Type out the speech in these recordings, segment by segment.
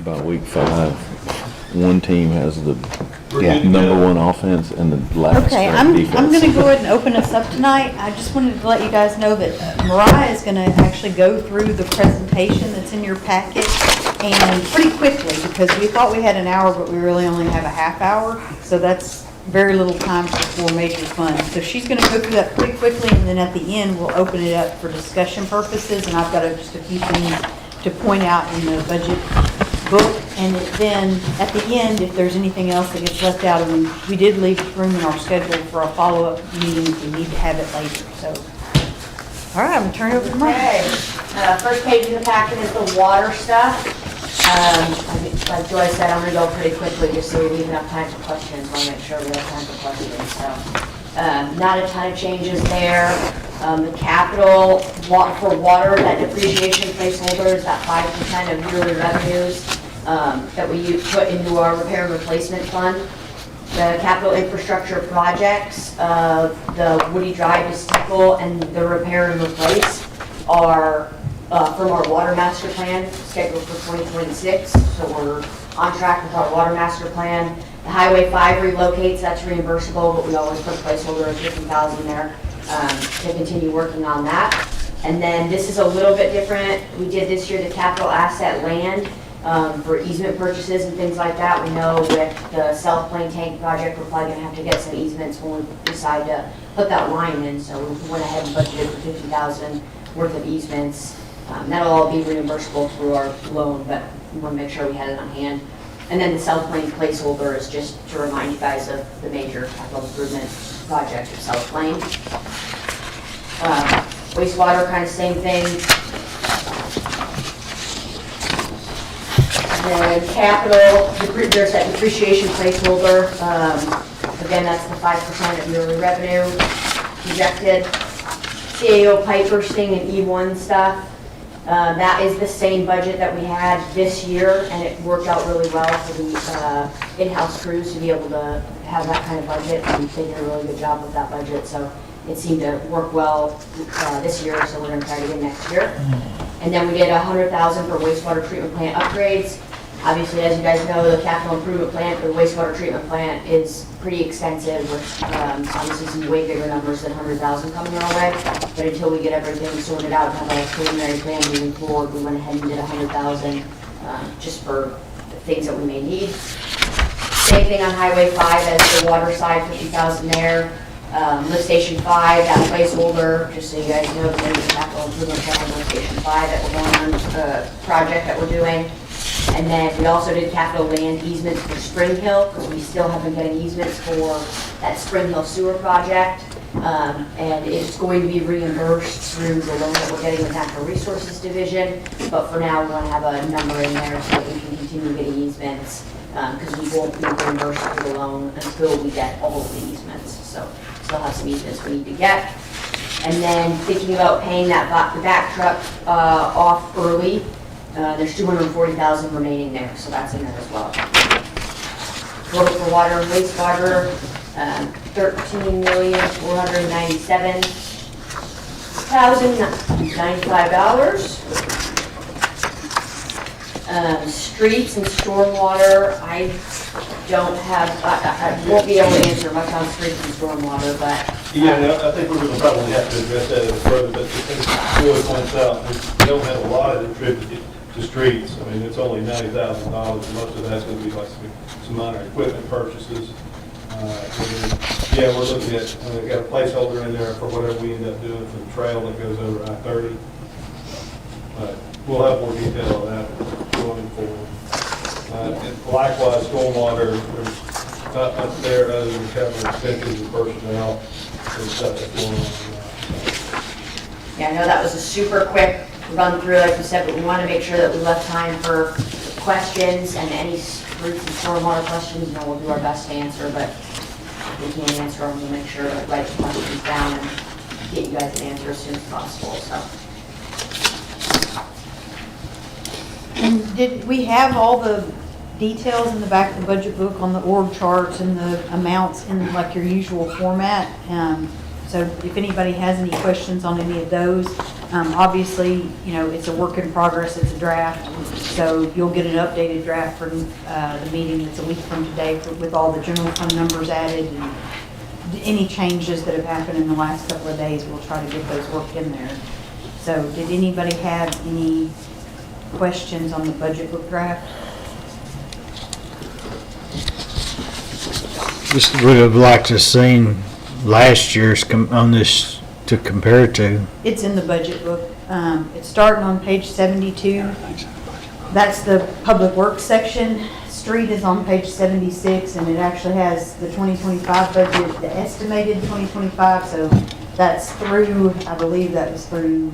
By week 5, one team has the Yeah. number one offense and the last Okay, defense. I'm gonna go ahead and open us up tonight. I just wanted to let you guys know that Mariah is gonna actually go through the presentation that's in your packet and pretty quickly, because we thought we had an hour, but we really only have a half hour. So that's very little time for 4 major funds. So she's gonna go through that pretty quickly, and then at the end, we'll open it up for discussion purposes. And I've got just a few things to point out in the budget book, and then at the end, if there's anything else that gets left out, and we did leave room in our schedule for a follow-up meeting if we need to have it later, so. All right, I'm gonna turn it over to Mike. Okay, first page of the packet is the water stuff. Like Joy said, I'm gonna go pretty quickly just so we leave enough time for questions. I wanna make sure we have time for questions, so. Not a ton of changes there. The capital for water, that depreciation placeholder is that 5% of yearly revenues that we put into our repair and replacement fund. The capital infrastructure projects of the Woody Drive to Steeple and the repair and replace are from our water master plan scheduled for 2026. So we're on track with our water master plan. The Highway 5 relocates, that's reimbursable, but we always put a placeholder of 50,000 there to continue working on that. And then this is a little bit different. We did this year the capital asset land for easement purchases and things like that. We know with the South Plain Tank project, we're probably gonna have to get some easements when we decide to put that line in. So we went ahead and budgeted for 50,000 worth of easements. That'll all be reimbursable through our loan, but we wanna make sure we had it on hand. And then the South Plain placeholder is just to remind you guys of the major capital improvement project of South Plain. Wastewater, kind of same thing. And then capital, there's that depreciation placeholder. Again, that's the 5% of yearly revenue projected. CAO pipe bursting and E1 stuff. That is the same budget that we had this year, and it worked out really well for the in-house crews to be able to have that kind of budget. And they did a really good job with that budget, so it seemed to work well this year, so we're going to try it again next year. And then we did 100,000 for wastewater treatment plant upgrades. Obviously, as you guys know, the capital improvement plan for the wastewater treatment plant is pretty extensive with obviously some way bigger numbers than 100,000 coming our way. But until we get everything sorted out and have a preliminary plan moving forward, we went ahead and did 100,000 just for the things that we may need. Same thing on Highway 5 as the water side, 50,000 there. Lift Station 5, that placeholder, just so you guys know, the capital improvement plan, Lift Station 5 that we're going on, project that we're doing. And then we also did capital land easements for Spring Hill, because we still have been getting easements for that Spring Hill sewer project. And it's going to be reimbursed through the loan that we're getting with Natural Resources Division. But for now, we want to have a number in there so that we can continue getting easements, because we won't be reimbursed through the loan until we get all of the easements. So still have some easements we need to get. And then thinking about paying that the back truck off early. There's 240,000 remaining there, so that's in there as well. Total for water and wastewater, $13,497,095. Streets and stormwater, I don't have, I won't be able to answer much on streets and stormwater, but. Yeah, I think we're going to probably have to address that a little further, but as Joy points out, we don't have a lot of attributed to streets. I mean, it's only $90,000, and most of that's going to be like some minor equipment purchases. Yeah, we're looking at, we've got a placeholder in there for whatever we end up doing for the trail that goes over I-30. But we'll have more detail on that going forward. And likewise, stormwater, there's not much there other than capital expenses and personnel and stuff that's going on. Yeah, I know that was a super quick run through, like we said, but we want to make sure that we left time for questions and any streets and stormwater questions. You know, we'll do our best to answer, but if we can't answer them, we'll make sure to write the questions down and get you guys an answer as soon as possible. So. And did we have all the details in the back of the budget book on the org charts and the amounts in like your usual format? So if anybody has any questions on any of those, Obviously, you know, it's a work in progress, it's a draft, so you'll get an updated draft for the meeting that's a week from today with all the general fund numbers added and any changes that have happened in the last couple of days, we'll try to get those worked in there. So did anybody have any questions on the budget book draft? Just would have liked to have seen last year's on this to compare to. It's in the budget book. It's starting on page 72. That's the public works section. Street is on page 76, and it actually has the 2025 budget, the estimated 2025, so that's through, I believe that was through,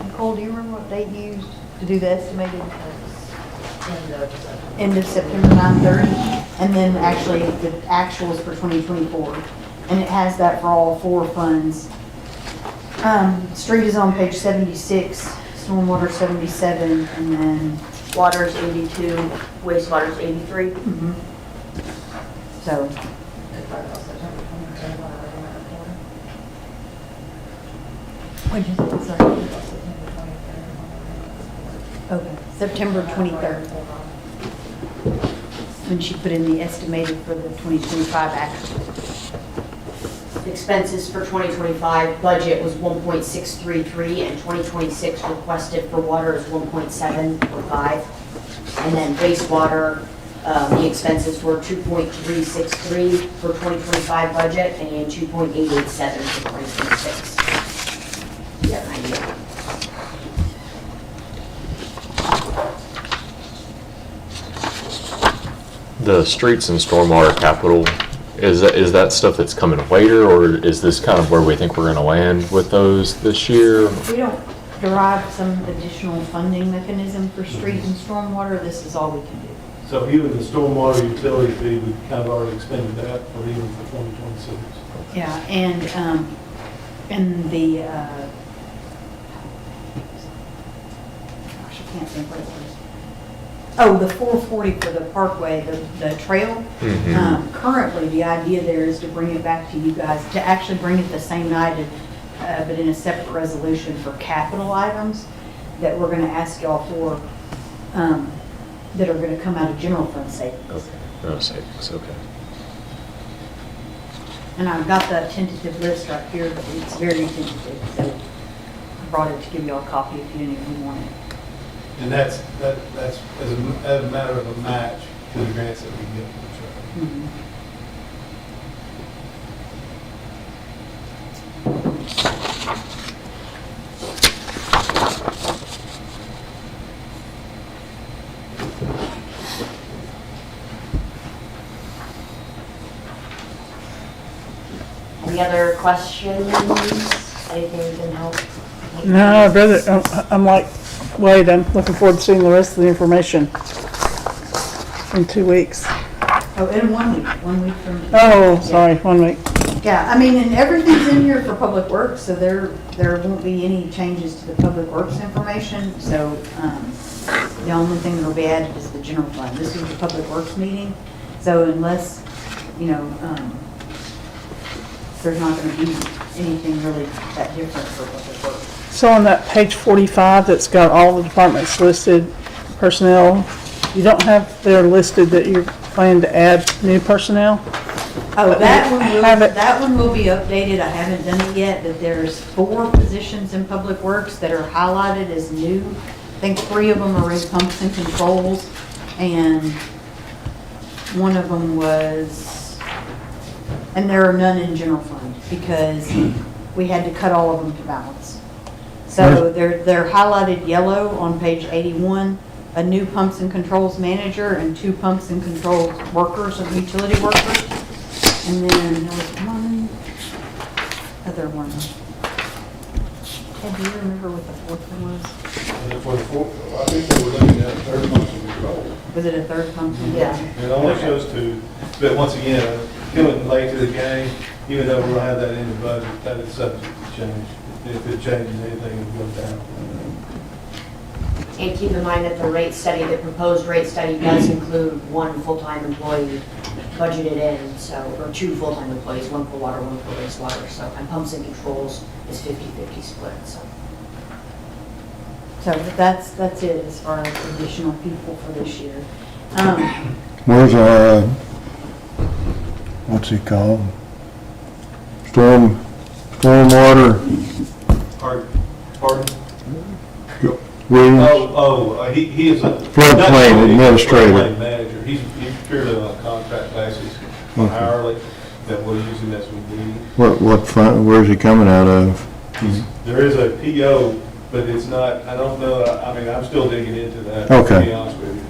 Nicole, do you remember what date you used to do the estimated? End of September 9/30, and then actually the actuals for 2024, and it has that for all 4 funds. Street is on page 76, stormwater 77, and then Water's 82, wastewater's 83. so. What'd you say? Sorry. Okay, September 23rd. When she put in the estimated for the 2025 actual. Expenses for 2025, budget was 1.633, and 2026 requested for water is 1.745. And then wastewater, the expenses were 2.363 for 2025 budget and 2.887 for 2026. Yeah, an idea. The streets and stormwater capital, is that stuff that's coming later, or is this kind of where we think we're gonna land with those this year? If we don't derive some additional funding mechanism for street and stormwater, this is all we can do. So even the stormwater utility fee, we've kind of already expended that for even for 2026. Yeah, and the, gosh, I can't think what it was. Oh, the 440 for the parkway, the trail. Currently, the idea there is to bring it back to you guys, to actually bring it the same night, but in a separate resolution for capital items that we're gonna ask y'all for, that are gonna come out of general fund savings. Okay, no savings, okay. And I've got the tentative list right here, but it's very tentative, so I brought it to give y'all a copy if you want it. And that's as a matter of a match to the grants that we get from the trail. Any other questions? Anything we can help? No, I'd rather, I'm like Wade, I'm looking forward to seeing the rest of the information in 2 weeks. Oh, in 1 week, 1 week from. Oh, sorry, 1 week. Yeah, I mean, and everything's in here for public works, so there won't be any changes to the public works information. So, the only thing that'll be added is the general fund. This is the public works meeting, so unless, you know, there's not gonna be anything really that different for public works. So on that page 45, that's got all the departments listed, personnel, you don't have there listed that you're planning to add new personnel? Oh, that Have it. that one will be updated. I haven't done it yet, but there's 4 positions in public works that are highlighted as new. I think 3 of them are in pumps and controls, and one of them was, and there are none in general fund because we had to cut all of them to balance. So they're highlighted yellow on page 81, a new pumps and controls manager and 2 pumps and controls workers, or utility workers. And then there was one other one. Ed, do you remember what the 4th one was? And for the fourth, I think they were looking at third function control. Was it a 3rd pump? Yeah. It only shows 2, but once again, coming late to the game, even though we'll have that in the budget, that is subject to change. If it changes anything, it goes down. And keep in mind that the rate study, the proposed rate study does include 1 full-time employee budgeted in, so, or 2 full-time employees, 1 for water, 1 for wastewater, so, and pumps and controls is 50-50 split, so. So that's it as far as additional people for this year. Where's our, what's it called? Stormwater, Pardon? Williams? He is a. Floodplain administrator. Floodplain manager. He's purely on a contract basis, Okay. hourly, that we'll use him as we need. What fund, where's he coming out of? There is a PO, but it's not, I don't know, I mean, I'm still digging into that, to Okay. be honest with you.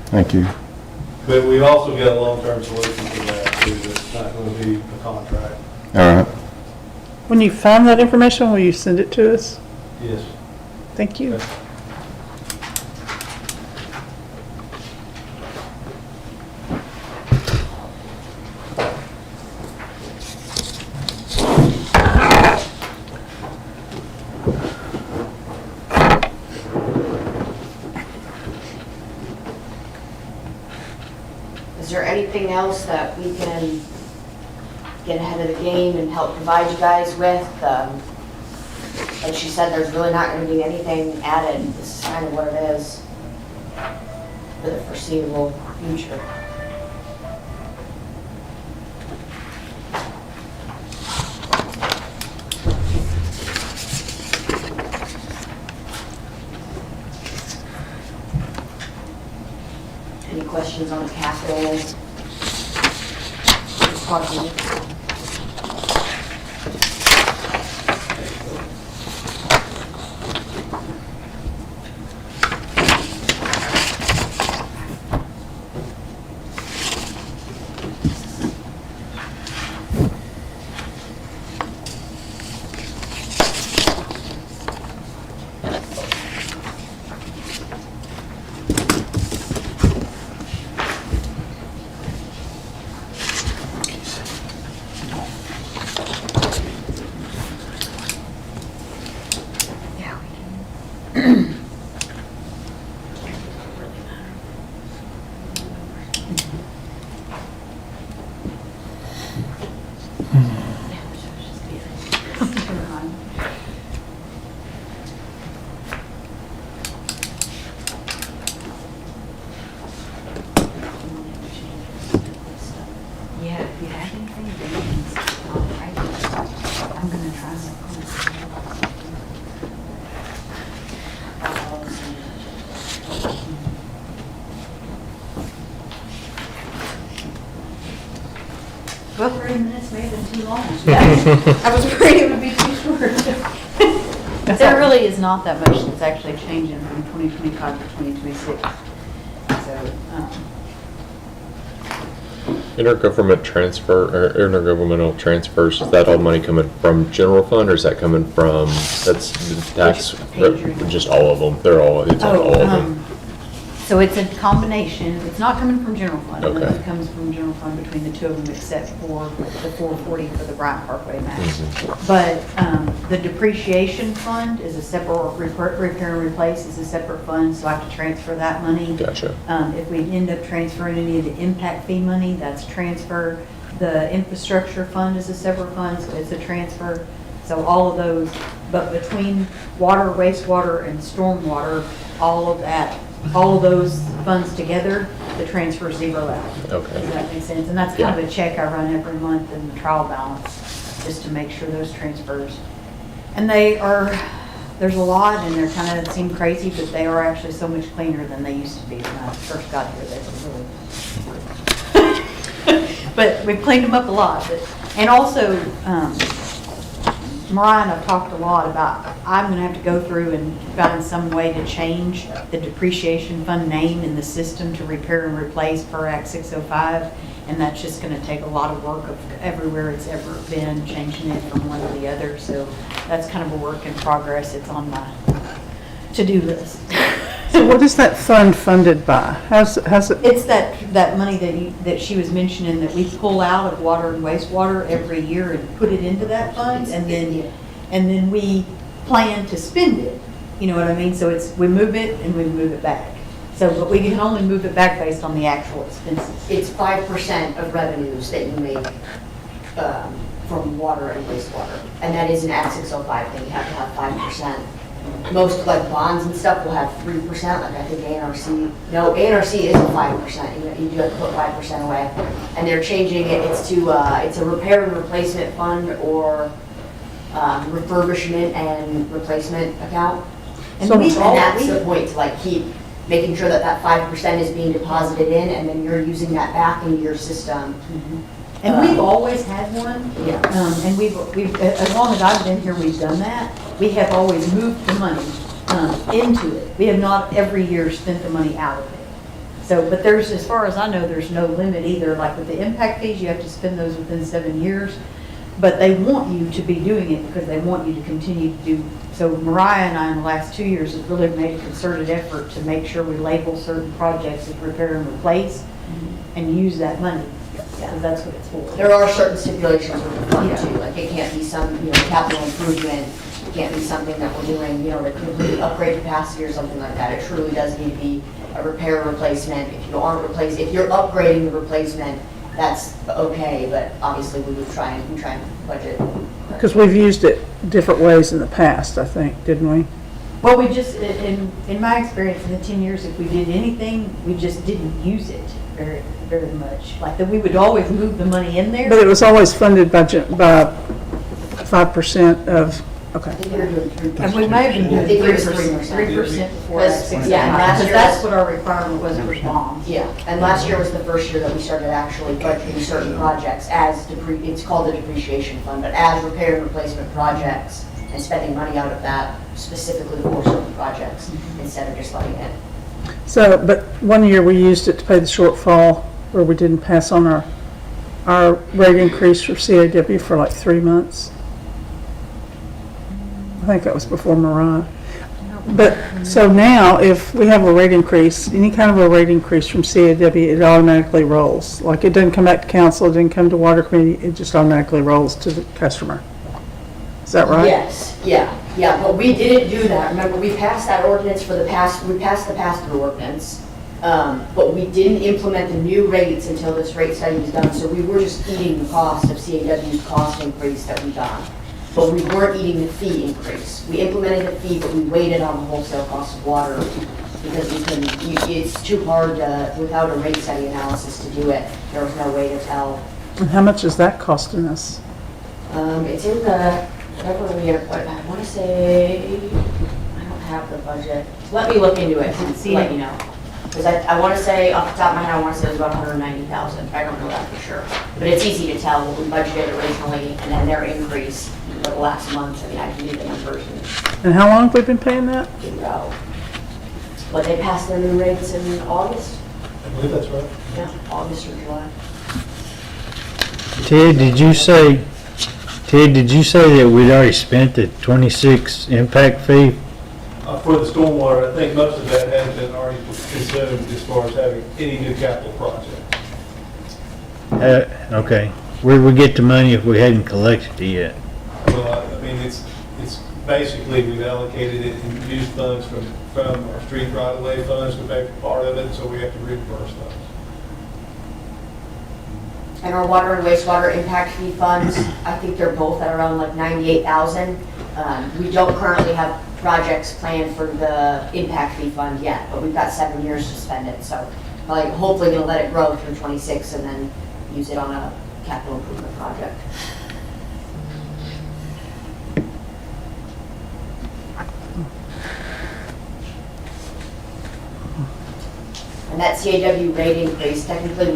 Thank you. But we've also got a long-term solution for that, too, that's not going to be a contract. All right. When you find that information, will you send it to us? Yes. Thank you. Okay. Is there anything else that we can get ahead of the game and help provide you guys with? Like she said, there's really not going to be anything added. This is kind of what it is for the foreseeable future. Any questions on the capital? Department? Yeah, if you have anything, then you can stick it on right. I'm gonna try Well, 30 minutes may have been too long. I was afraid it would be too short. There really is not that much that's actually changing from 2025 to 2026. So, Intergovernment transfer, or intergovernmental transfers, is that all money coming from general fund, or is that coming from, that's the tax, Which page are you on? just all of them, they're all, it's on all of them? So it's a combination, it's not coming from general fund. Okay. It comes from general fund between the two of them, except for the 440 for the Bryant Parkway match. Mhm. But the depreciation fund is a separate, repair and replace is a separate fund, so I have to transfer that money. Gotcha. If we end up transferring any of the impact fee money, that's transfer. The infrastructure fund is a separate fund, so it's a transfer. So all of those, but between water, wastewater, and stormwater, all of those funds together, the transfer zero out. Okay. Does that make sense? And that's kind of a check I run every month in the trial balance, just to make sure those transfers. And there's a lot, and they're kind of seem crazy, but they are actually so much cleaner than they used to be when I first got here. They were really. But we've cleaned them up a lot. And also, Mariah and I've talked a lot about, I'm going to have to go through and find some way to change the depreciation fund name in the system to repair and replace per Act 605. And that's just going to take a lot of work of everywhere it's ever been, changing it from one to the other. So that's kind of a work in progress. It's on my to-do list. So what is that fund funded by? How's it? It's that money that she was mentioning that we pull out of water and wastewater every year and put it into that fund, and then we plan to spend it. You know what I mean? So we move it and we move it back. So, but we can only move it back based on the actual expenses. It's 5% of revenues that you make from water and wastewater. And that is an Act 605 thing. You have to have 5% most like bonds and stuff will have 3%, like I think ANRC is a 5%, you do have to put 5% away. And they're changing it, it's a repair and replacement fund or refurbishment and replacement account. And So- we've And that's always, the point, to like keep making sure that that 5% is being deposited in, and then you're using that back into your system. and we've always had one. Yeah. And we've, as long as I've been here, we've done that. We have always moved the money, into it. We have not every year spent the money out of it. So, but there's, as far as I know, there's no limit either. Like with the impact fees, you have to spend those within 7 years. But they want you to be doing it because they want you to continue to do. So Mariah and I in the last 2 years have really made a concerted effort to make sure we label certain projects as repair and replace and use that money. Because that's what it's for. There are certain stipulations with the fund Yeah. too, like it can't be some, capital improvement, it can't be something that we're doing, to completely upgrade capacity or something like that. It truly does need to be a repair or replacement. If you aren't replacing, if you're upgrading the replacement, that's okay, but obviously we try and budget. Because we've used it different ways in the past, I think, didn't we? Well, we just, in my experience in the 10 years, if we did anything, we just didn't use it very, very much. Like that we would always move the money in there. But it was always funded by 5% of, okay. I think we were doing 3%. And we may have been I doing think it was 3%, 3% before that, Because, 65. yeah, and last Because year that's was- what our requirement was for bonds. Yeah, and last year was the first year that we started actually budgeting certain projects as, it's called the depreciation fund, but as repair and replacement projects and spending money out of that specifically for certain projects instead of just letting it. So, but one year we used it to pay the shortfall where we didn't pass on our rate increase for CAW for like 3 months. I think that was before Mariah. But, so now, if we have a rate increase, any kind of a rate increase from CAW, it automatically rolls. Like, it doesn't come back to council, it didn't come to water committee, it just automatically rolls to the customer. Is that right? Yes, yeah, but we didn't do that. Remember, we passed that ordinance we passed the pass-through ordinance, but we didn't implement the new rates until this rate study was done, so we were just eating the cost of CAW's cost increase that we got. But we weren't eating the fee increase. We implemented the fee, but we waited on the wholesale cost of water because it's too hard without a rate study analysis to do it. There was no way to tell. And how much is that costing us? It's in the, whatever we have, I want to say, I don't have the budget. Let me look into it and let you know. Because I want to say, off the top of my head, I want to say it was about 190,000. I don't know that for sure. But it's easy to tell what we budgeted originally and then their increase for the last month. I mean, I can do the numbers And how long have we been paying that? and figure out. But they passed their new rates in August? I believe that's right. Yeah, August or July. Ted, did you say that we'd already spent the 26 impact fee? For the stormwater, I think most of that has been already consumed as far as having any new capital project. Okay. Where'd we get the money if we hadn't collected it yet? Well, I mean, it's basically, we've allocated it in used funds from our street right-of-way funds to pay for part of it, so we have to reimburse those. And our water and wastewater impact fee funds, I think they're both at around like 98,000. We don't currently have projects planned for the impact fee fund yet, but we've got 7 years to spend it, so probably hopefully gonna let it grow through 26 and then use it on a capital improvement project. And that CAW rate increase, technically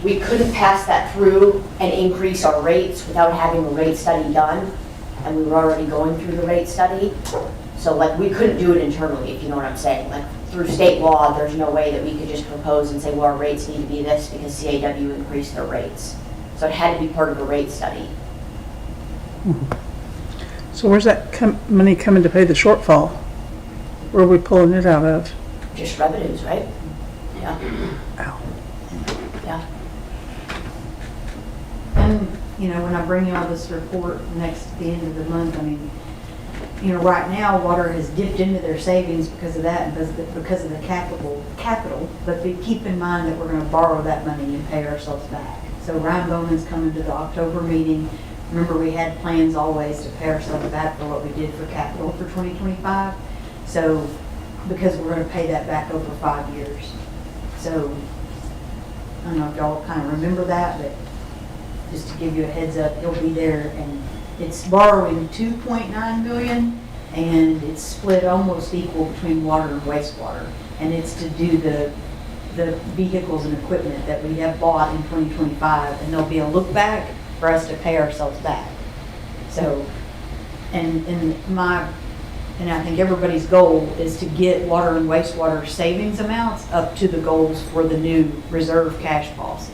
we couldn't pass that through and increase our rates without having a rate study done. And we were already going through the rate study. So like, we couldn't do it internally, if you know what I'm saying. Like, through state law, there's no way that we could just propose and say, well, our rates need to be this because CAW increased their rates. So it had to be part of a rate study. So where's that money coming to pay the shortfall? Where are we pulling it out of? Just revenues, right? Yeah. Ow. Yeah. And, when I bring you all this report next at the end of the month, I mean, right now, water has dipped into their savings because of that, because of the capital, but keep in mind that we're gonna borrow that money and pay ourselves back. So Ryan Bowman's coming to the October meeting remember we had plans always to pay ourselves back for what we did for capital for 2025. So, because we're gonna pay that back over 5 years. So, I don't know if y'all kind of remember that, but just to give you a heads up, it'll be there, and it's borrowing 2.9 million, and it's split almost equal between water and wastewater. And it's to do the vehicles and equipment that we have bought in 2025, and there'll be a look back for us to pay ourselves back. So, and I think everybody's goal is to get water and wastewater savings amounts up to the goals for the new reserve cash policy.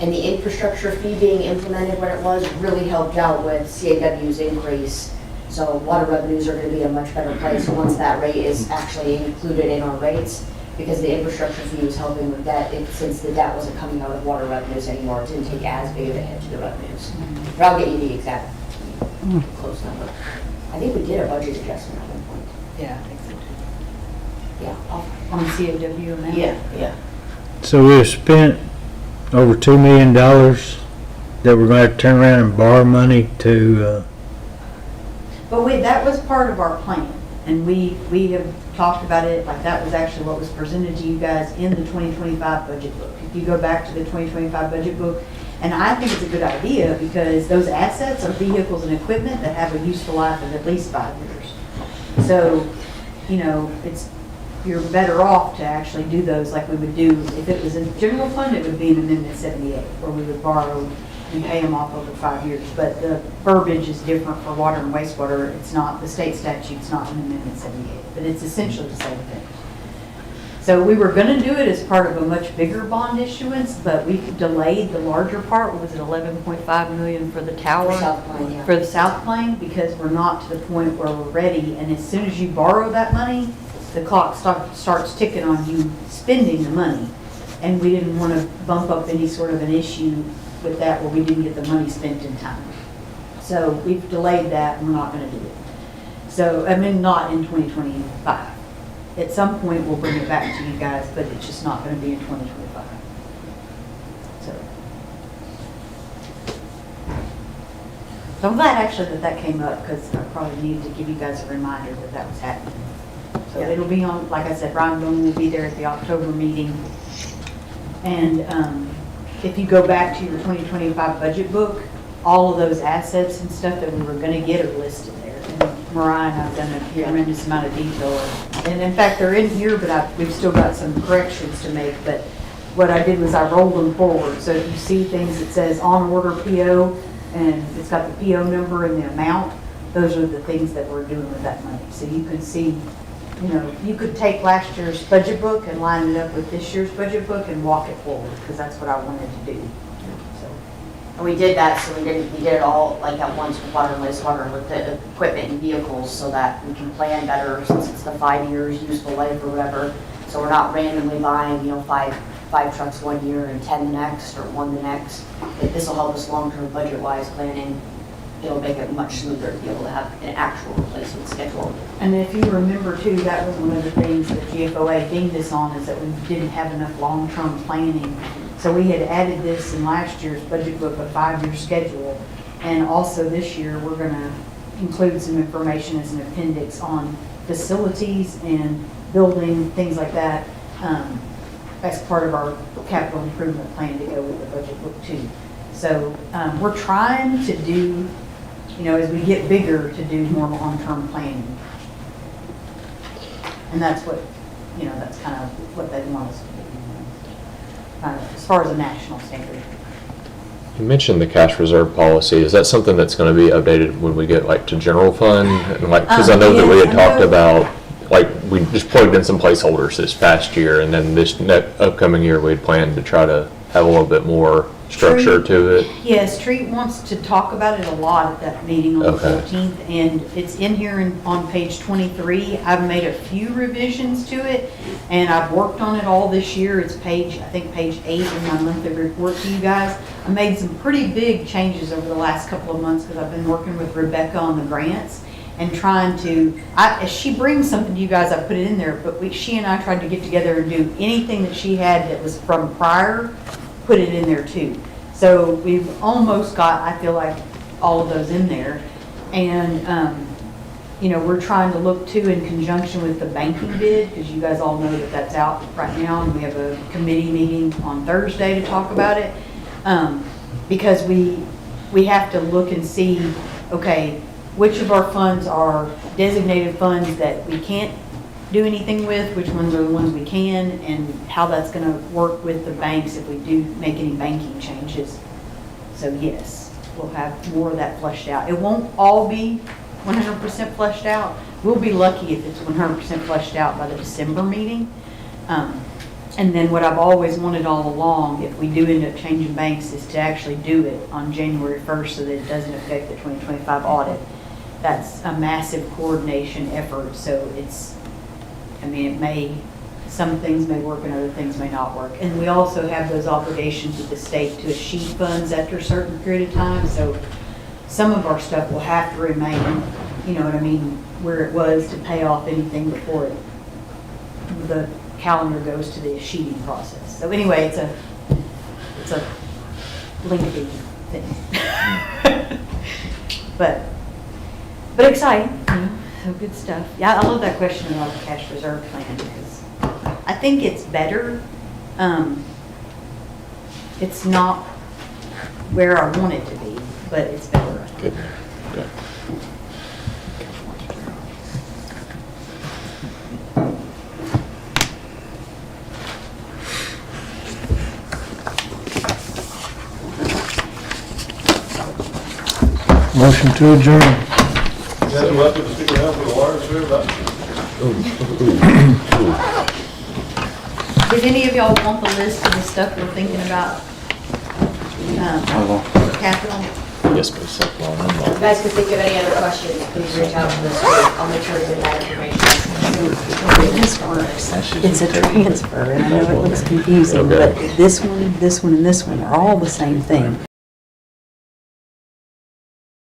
And the infrastructure fee being implemented when it was really helped out with CAW's increase. So water revenues are going to be a much better place once that rate is actually included in our rates, because the infrastructure fee was helping with that since the debt wasn't coming out of water revenues anymore. It didn't take as big of a hit to the revenues. But I'll get you the exact close number. I think we did a budget adjustment at one point. Yeah, I think so too. Yeah. On the CAW amount? Yeah. So we've spent over $2 million that we're gonna have to turn around and borrow money to, But that was part of our plan, and we have talked about it, like that was actually what was presented to you guys in the 2025 budget book. If you go back to the 2025 budget book, and I think it's a good idea because those assets are vehicles and equipment that have a useful life of at least 5 years. So, you're better off to actually do those like we would do, if it was in general fund, it would be an Amendment 78, where we would borrow and pay them off over 5 years. But the verbiage is different for water and wastewater. It's not, the state statute's not an Amendment 78, but it's essentially the same thing. So we were gonna do it as part of a much bigger bond issuance, but we delayed the larger part. What was it, 11.5 million for the tower? For South Plain, yeah. For the South Plain, because we're not to the point where we're ready. And as soon as you borrow that money, the clock starts ticking on you spending the money. And we didn't want to bump up any sort of an issue with that where we didn't get the money spent in time. So we've delayed that, and we're not going to do it. So, not in 2025. At some point, we'll bring it back to you guys, but it's just not going to be in 2025. So I'm glad actually that came up, because I probably needed to give you guys a reminder that was happening. So it'll be on, like I said, Brian Boone will be there at the October meeting. And if you go back to your 2025 budget book, all of those assets and stuff that we were going to get are listed there. And Mariah and I've done a tremendous amount of detail. And in fact, they're in here, but we've still got some corrections to make. But what I did was I rolled them forward. So if you see things that says on order PO, and it's got the PO number and the amount, those are the things that we're doing with that money. So you can see, you could take last year's budget book and line it up with this year's budget book and walk it forward, because that's what I wanted to do. So, And we did that, so we did it all like at once with water and wastewater and with the equipment and vehicles, so that we can plan better, since it's the 5 years useful life or whatever. So we're not randomly buying, five trucks 1 year and 10 the next, or 1 the next. This will help us long-term budget-wise planning. It'll make it much smoother to be able to have an actual replacement schedule. and if you remember too, that was one of the things that GFOA dinged us on, is that we didn't have enough long-term planning. So we had added this in last year's budget book, a 5-year schedule. And also this year, we're gonna include some information as an appendix on facilities and building, things like that, as part of our capital improvement plan to go with the budget book too. So we're trying to do, as we get bigger, to do more long-term planning. And that's what, that's kind of what they want us to do, as far as a national standard. You mentioned the cash reserve policy. Is that something that's going to be updated when we get to general fund? And because I know that we had talked about, we just plugged in some placeholders this past year, and then this upcoming year we'd planned to try to have a little bit more structure to it. Yes, Treat wants to talk about it a lot at that meeting on the Okay. 14th, and it's in here on page 23. I've made a few revisions to it, and I've worked on it all this year. It's I think page 8 in my monthly report to you guys. I made some pretty big changes over the last couple of months, because I've been working with Rebecca on the grants and trying to, as she brings something to you guys, I put it in there, but she and I tried to get together and do anything that she had that was from prior, put it in there too. So we've almost got, I feel like, all of those in there. And, you know, we're trying to look too in conjunction with the banking bid, because you guys all know that that's out right now, and we have a committee meeting on Thursday to talk about it. Because we have to look and see, okay, which of our funds are designated funds that we can't do anything with, which ones are the ones we can, and how that's gonna work with the banks if we do make any banking changes. So yes, we'll have more of that fleshed out. It won't all be 100% fleshed out. We'll be lucky if it's 100% fleshed out by the December meeting. And then what I've always wanted all along, if we do end up changing banks, is to actually do it on January 1st so that it doesn't affect the 2025 audit. That's a massive coordination effort, so it's, I mean, it may, some things may work and other things may not work. And we also have those obligations with the state to escheat funds after a certain period of time, so some of our stuff will have to remain, you know what I mean, where it was to pay off anything before the calendar goes to the escheating process. So anyway, it's a lengthy thing. But exciting, you know, so good stuff. Yeah, I love that question about the cash reserve plan, because I think it's better. It's not where I want it to be, but it's better. Good. Good. Motion to adjourn. You guys are welcome to stick around for the water and sewer, but Did any of y'all want the list of the stuff we're thinking about? Capital? Yes, please. If you guys could think of any other questions, please reach out to this group. I'll make sure to get that information. This works. It's a transfer, and I know it looks confusing, Okay. but this one, and this one are all the same thing.